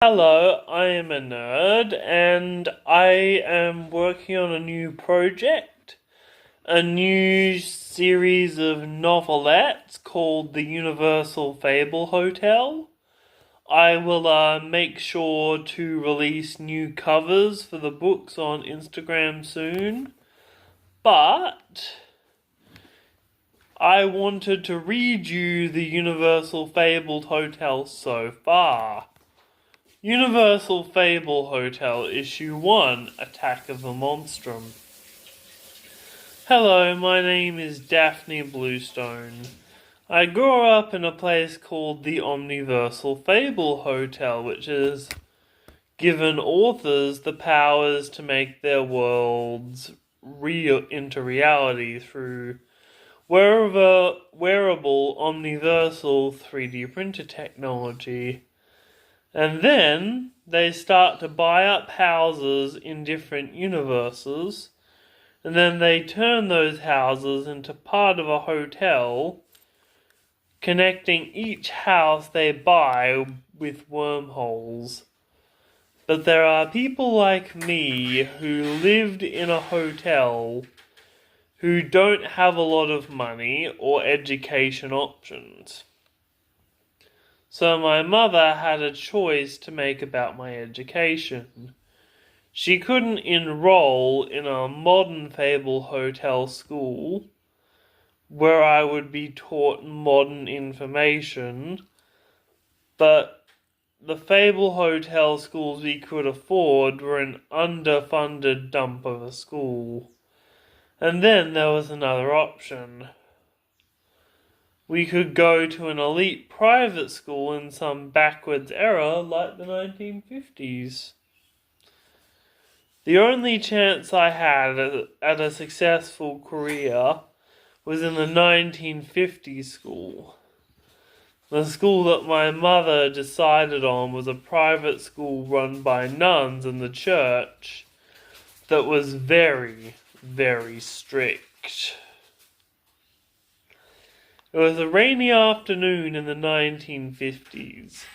Hello, I am a nerd and I am working on a new project, a new series of novelettes called the Universal Fable Hotel. I will make sure to release new covers for the books on Instagram soon, but I wanted to read you the Universal Fabled Hotel so far. Universal Fable Hotel Issue 1, Attack of the Monstrum. Hello, my name is Daphne Bluestone. I grew up in a place called the Omniversal Fable Hotel, which has given authors the powers to make their worlds into reality through wearable omniversal 3D printer technology. And then they start to buy up houses in different universes, and then they turn those houses into part of a hotel, connecting each house they buy with wormholes. But there are people like me who lived in a hotel who don't have a lot of money or education options. So my mother had a choice to make about my education. She couldn't enroll in a modern Fable Hotel school where I would be taught modern information, but the Fable Hotel schools we could afford were an underfunded dump of a school. And then there was another option. We could go to an elite private school in some backwards era like the 1950s. The only chance I had at a successful career was in the 1950s school. The school that my mother decided on was a private school run by nuns in the church that was very, very strict. It was a rainy afternoon in the 1950s,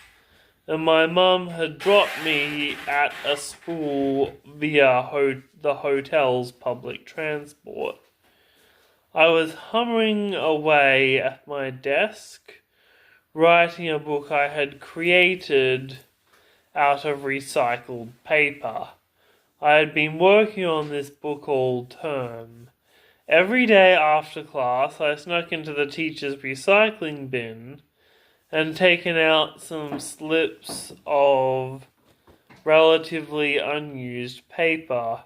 and my mum had dropped me at a school via the hotel's public transport. I was humming away at my desk, writing a book I had created out of recycled paper. I had been working on this book all term. Every day after class, I snuck into the teacher's recycling bin and taken out some slips of relatively unused paper.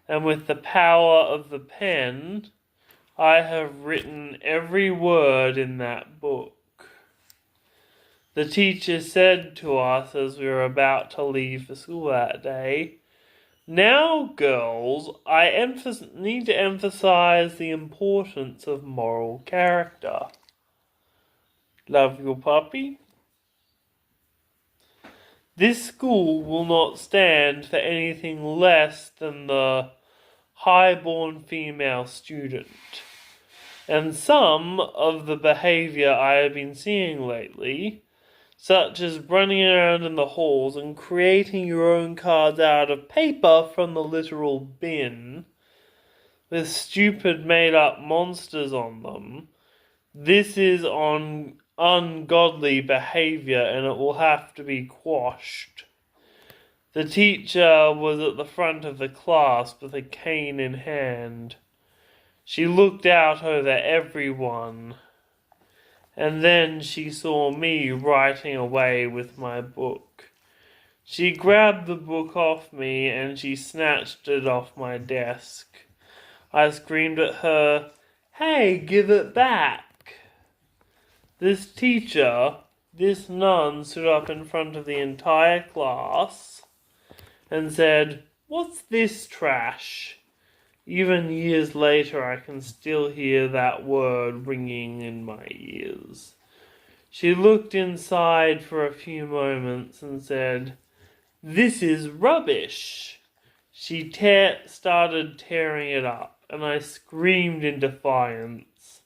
And with the power of the pen, I have written every word in that book. The teacher said to us as we were about to leave for school that day, "Now, girls, I need to emphasize the importance of moral character. Love your puppy? This school will not stand for anything less than the high-born female student. And some of the behavior I have been seeing lately, such as running around in the halls and creating your own cards out of paper from the literal bin, with stupid made-up monsters on them. This is on ungodly behavior and it will have to be quashed." The teacher was at the front of the class with a cane in hand. She looked out over everyone, and then she saw me writing away with my book. She grabbed the book off me and she snatched it off my desk. I screamed at her, "Hey, give it back!" This teacher, this nun, stood up in front of the entire class and said, "What's this trash?" Even years later, I can still hear that word ringing in my ears. She looked inside for a few moments and said, "This is rubbish." She started tearing it up, and I screamed in defiance.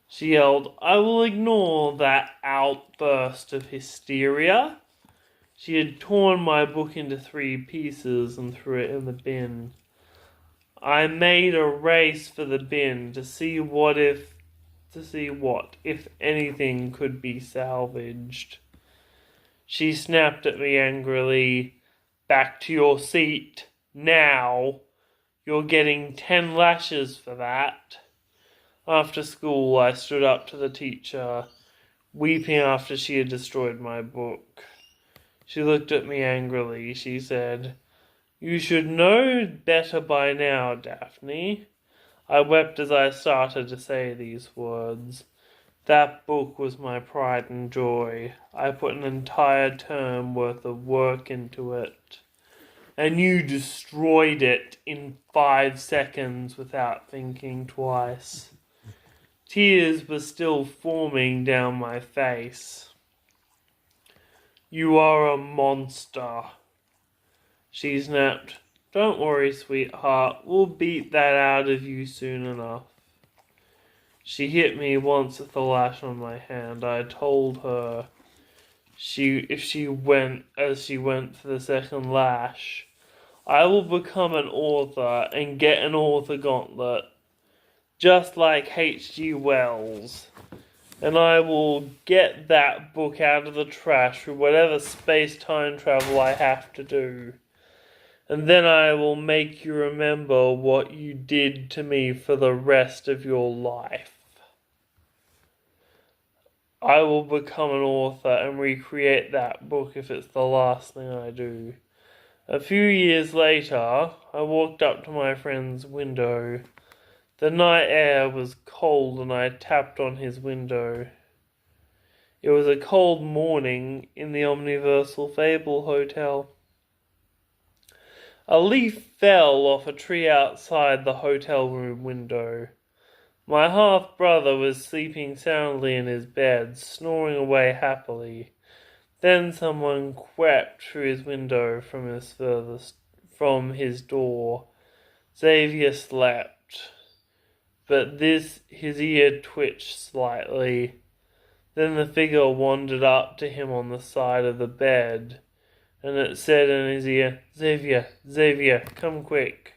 She yelled, "I will ignore that outburst of hysteria. She had torn my book into 3 pieces and threw it in the bin. I made a race for the bin to see what, if anything, could be salvaged. She snapped at me angrily. "Back to your seat, now. You're getting 10 lashes for that." After school, I stood up to the teacher, weeping after she had destroyed my book. She looked at me angrily. She said, "You should know better by now, Daphne." I wept as I started to say these words. That book was my pride and joy. I put an entire term worth of work into it. And you destroyed it in 5 seconds without thinking twice. Tears were still forming down my face. "You are a monster," she snapped. "Don't worry, sweetheart. We'll beat that out of you soon enough." She hit me once with the lash on my hand. I told her if she went for the second lash, I will become an author and get an author gauntlet, just like H.G. Wells. And I will get that book out of the trash through whatever space-time travel I have to do. And then I will make you remember what you did to me for the rest of your life. I will become an author and recreate that book if it's the last thing I do. A few years later, I walked up to my friend's window. The night air was cold and I tapped on his window. It was a cold morning in the Omniversal Fable Hotel. A leaf fell off a tree outside the hotel room window. My half-brother was sleeping soundly in his bed, snoring away happily. Then someone crept through his window from his door. Xavier slept, but his ear twitched slightly. Then the figure wandered up to him on the side of the bed, and it said in his ear, "Xavier, Xavier, come quick.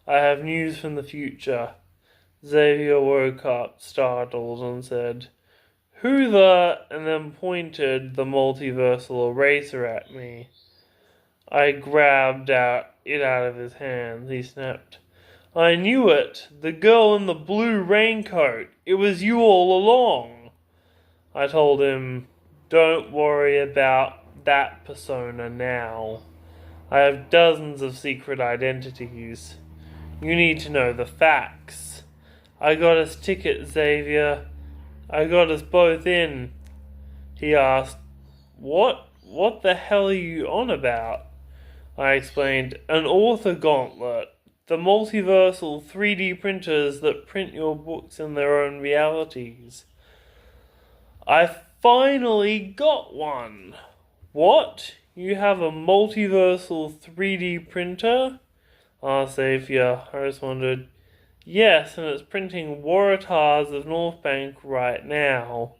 I have news from the future." Xavier woke up, startled, and said, "Who the—" and then pointed the multiversal eraser at me. I grabbed it out of his hands. He snapped, "I knew it! The girl in the blue raincoat! It was you all along!" I told him, "Don't worry about that persona now. I have dozens of secret identities. You need to know the facts. I got us tickets, Xavier. I got us both in." He asked, What the hell are you on about?" I explained, "An author gauntlet. The multiversal 3D printers that print your books in their own realities. I finally got one." "What? You have a multiversal 3D printer?" asked Xavier. I responded, "Yes, and it's printing Waratahs of Northbank right now.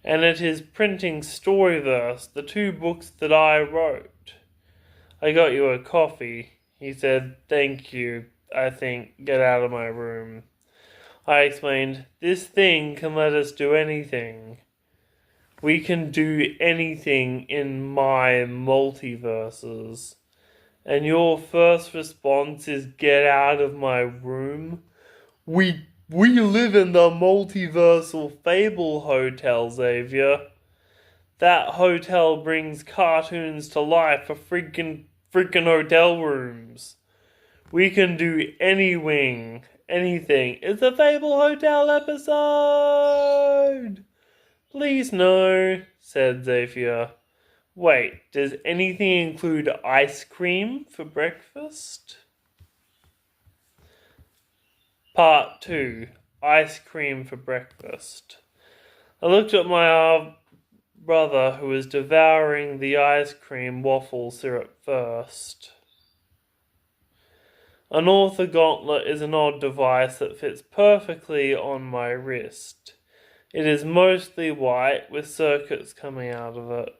And it is printing Storyverse, the 2 books that I wrote." "I got you a coffee," he said. "Thank you, I think. Get out of my room." I explained, "This thing can let us do anything. We can do anything in my multiverses. And your first response is get out of my room? We live in the multiversal Fable Hotel, Xavier. That hotel brings cartoons to life for freaking hotel rooms. We can do anything. It's a Fable Hotel episode!" "Please no," said Xavier. "Wait, does anything include ice cream for breakfast?" Part 2. Ice cream for breakfast. I looked at my brother, who was devouring the ice cream waffle syrup first. An author gauntlet is an odd device that fits perfectly on my wrist. It is mostly white with circuits coming out of it.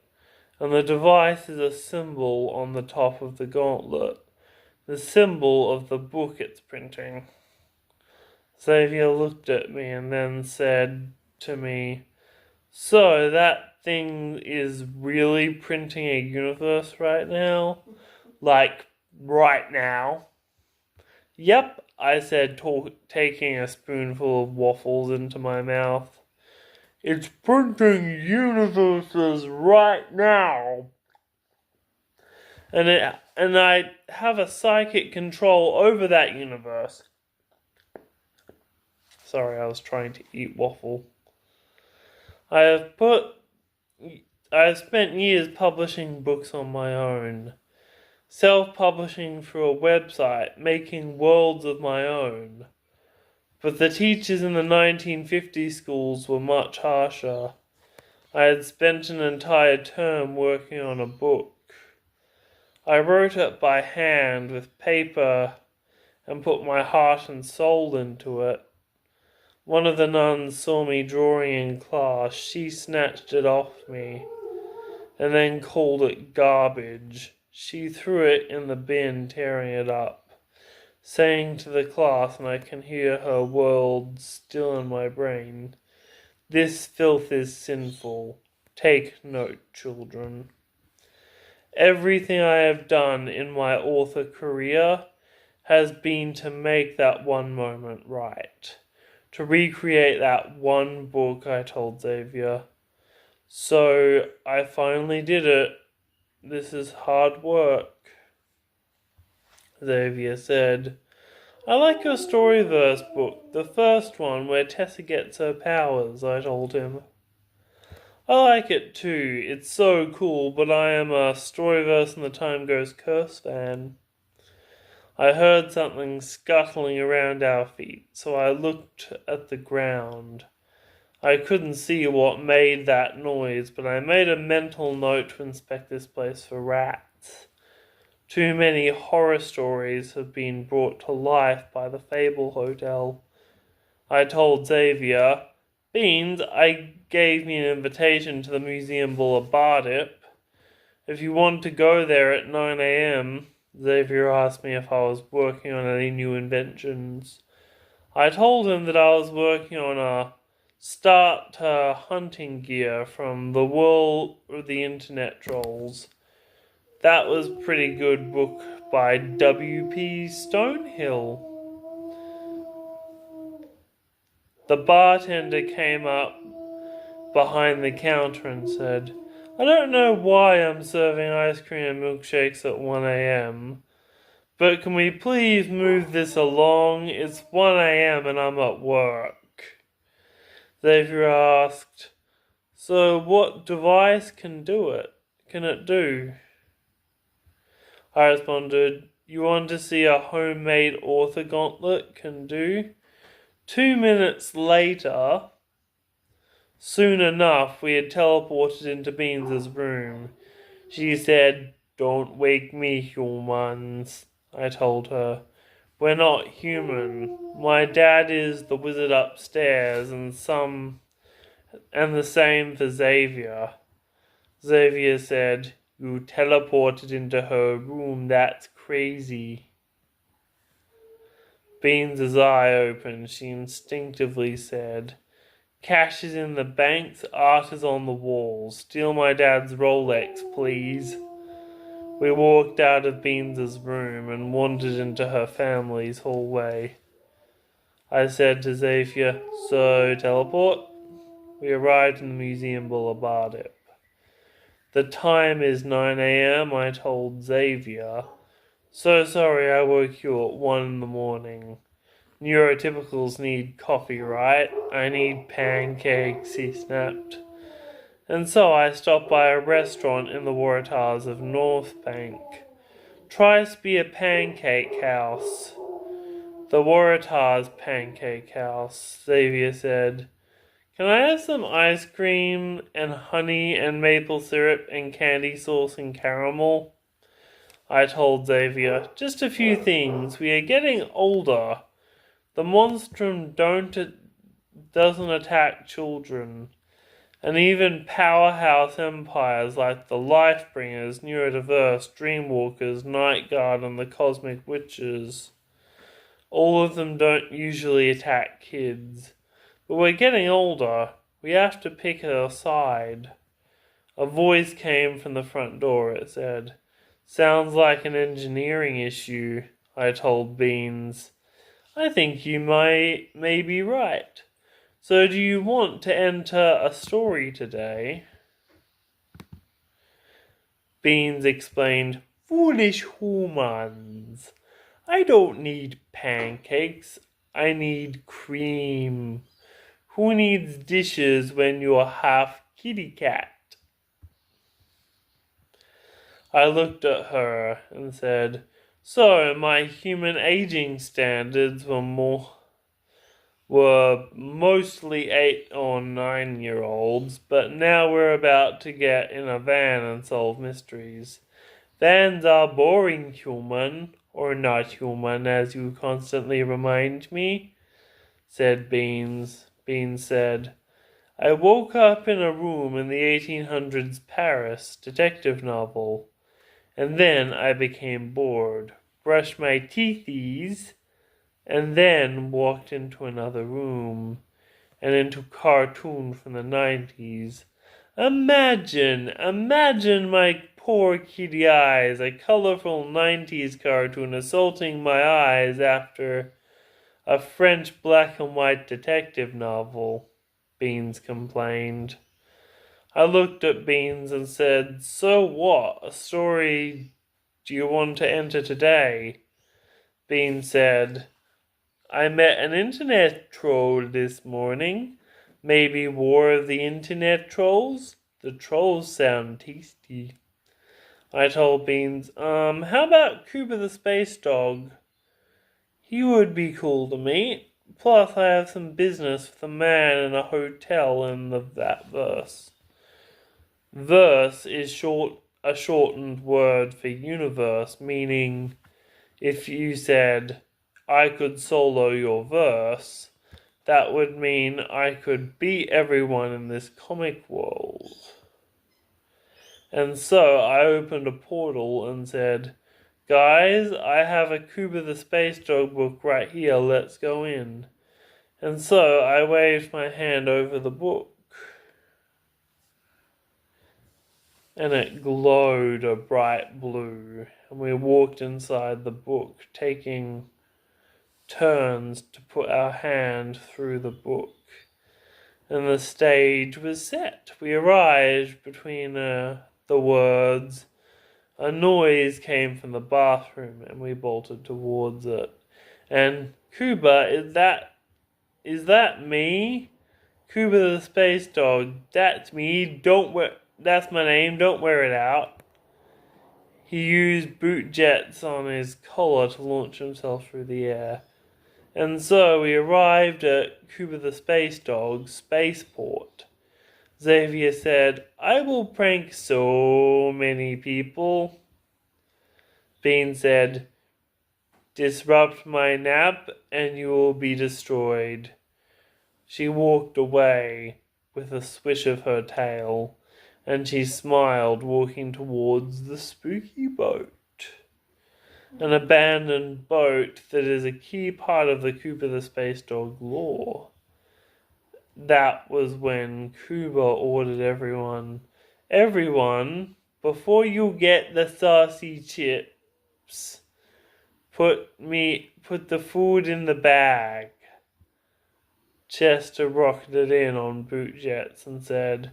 and the device is a symbol on the top of the gauntlet, the symbol of the book it's printing. Xavier looked at me and then said to me, "So that thing is really printing a universe right now? Like, right now?" "Yep," I said, taking a spoonful of waffles into my mouth. "It's printing universes right now. And I have a psychic control over that universe." Sorry, I was trying to eat waffle. I have spent years publishing books on my own, self-publishing through a website, making worlds of my own. But the teachers in the 1950 schools were much harsher. I had spent an entire term working on a book. I wrote it by hand with paper and put my heart and soul into it. One of the nuns saw me drawing in class. She snatched it off me and then called it garbage. She threw it in the bin, tearing it up, saying to the class, and I can hear her words still in my brain, "This filth is sinful. Take note, children." Everything I have done in my author career has been to make that one moment right. To recreate that one book, I told Xavier. "So I finally did it. This is hard work." Xavier said, "I like your Storyverse book, the first one where Tessa gets her powers," I told him. "I like it too. It's so cool, but I am a Storyverse and the Time Goes Curse fan." I heard something scuttling around our feet, so I looked at the ground. I couldn't see what made that noise, but I made a mental note to inspect this place for rats. Too many horror stories have been brought to life by the Fable Hotel. I told Xavier, "Beans, I gave me an invitation to the Museum Boulevard. If you want to go there at 9 a.m, Xavier asked me if I was working on any new inventions. I told him that I was working on a starter hunting gear from the world of the internet trolls. That was a pretty good book by W.P. Stonehill. The bartender came up behind the counter and said, "I don't know why I'm serving ice cream and milkshakes at 1 a.m, but can we please move this along? It's 1 a.m. and I'm at work." Xavier asked, "So what device can it do?" I responded, "You want to see a homemade author gauntlet can do?" 2 minutes later, soon enough, we had teleported into Beans' room. She said, "Don't wake me, humans," I told her. "We're not human. My dad is the wizard upstairs, and the same for Xavier." Xavier said, "You teleported into her room, that's crazy." Beans' eye opened. She instinctively said, "Cash is in the banks, art is on the walls. Steal my dad's Rolex, please." We walked out of Beans' room and wandered into her family's hallway. I said to Xavier, "So, teleport?" We arrived in the Museum Boulevard. "The time is 9 a.m, I told Xavier. "So sorry I woke you at 1 in the morning. Neurotypicals need coffee, right?" "I need pancakes," he snapped. And so I stopped by a restaurant in the Waratahs of North Bank. Tries to be a pancake house. The Waratahs Pancake House, Xavier said. "Can I have some ice cream and honey and maple syrup and candy sauce and caramel?" I told Xavier, "Just a few things. We are getting older. The monstrum doesn't attack children. And even powerhouse empires like the Lifebringers, Neurodiverse, Dreamwalkers, Night Guard, and the Cosmic Witches, all of them don't usually attack kids. But we're getting older. We have to pick a side. A voice came from the front door, it said. Sounds like an engineering issue, I told Beans. I think you may be right. So do you want to enter a story today? Beans explained, Foolish humans. I don't need pancakes. I need cream. Who needs dishes when you're half kitty cat? I looked at her and said, So my human aging standards were mostly 8 or 9-year-olds, but now we're about to get in a van and solve mysteries. Vans are boring, human, or not human, as you constantly remind me, said Beans. Beans said, I woke up in a room in the 1800s Paris detective novel, and then I became bored, brushed my teethies, and then walked into another room, and into cartoon from the 90s. Imagine my poor kitty eyes, a colorful 90s cartoon assaulting my eyes after a French black and white detective novel, Beans complained. I looked at Beans and said, So what? A story do you want to enter today? Beans said, I met an internet troll this morning. Maybe War of the Internet Trolls? The trolls sound tasty. I told Beans, how about Cooper the Space Dog? He would be cool to meet. Plus, I have some business with a man in a hotel in that verse. Verse is a shortened word for universe, meaning if you said, I could solo your verse, that would mean I could beat everyone in this comic world. And so I opened a portal and said, Guys, I have a Cooper the Space Dog book right here, let's go in. And so I waved my hand over the book, and it glowed a bright blue, and we walked inside the book, taking turns to put our hand through the book. And the stage was set. We arrived between the words. A noise came from the bathroom, and we bolted towards it. And Cuba, is that me? Cuba the Space Dog, that's me. That's my name. Don't wear it out. He used boot jets on his collar to launch himself through the air. And so we arrived at Cuba the Space Dog's spaceport. Xavier said, I will prank so many people. Bean said, Disrupt my nap and you will be destroyed. She walked away with a swish of her tail, and she smiled, walking towards the spooky boat. An abandoned boat that is a key part of the Cooper the Space Dog lore. That was when Cuba ordered everyone, before you get the saucy chips, put the food in the bag. Chester rocketed in on boot jets and said,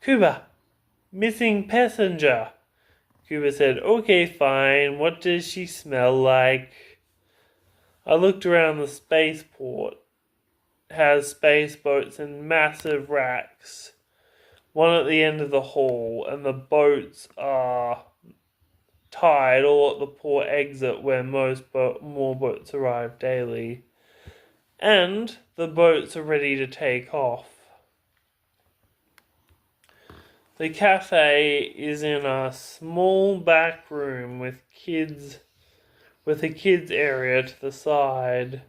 Cuba, missing passenger. Cuba said, Okay, fine. What does she smell like? I looked around the spaceport. It has space boats in massive racks, one at the end of the hall, and the boats are tied all at the port exit where more boats arrive daily. And the boats are ready to take off. The cafe is in a small back room with a kids area to the side,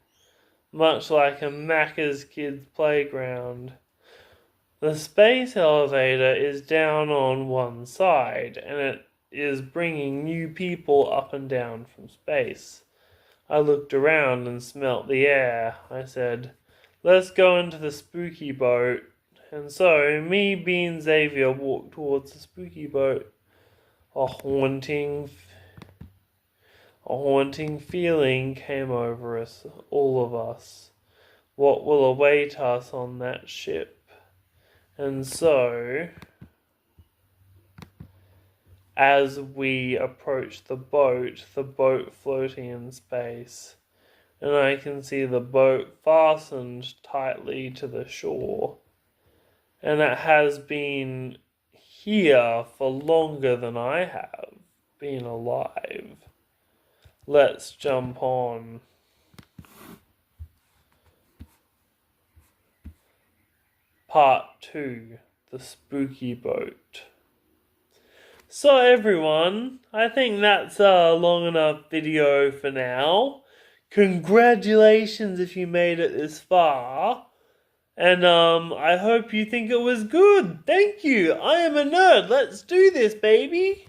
much like a Macca's kids playground. The space elevator is down on one side, and it is bringing new people up and down from space. I looked around and smelt the air. I said, "Let's go into the spooky boat." And so, me, Bean, Xavier walked towards the spooky boat. A haunting feeling came over us, all of us. What will await us on that ship? And so, as we approach the boat floating in space, and I can see the boat fastened tightly to the shore, and it has been here for longer than I have been alive. Let's jump on. Part 2, The Spooky Boat. So everyone, I think that's a long enough video for now. Congratulations if you made it this far. And I hope you think it was good. Thank you. I am a nerd. Let's do this, baby.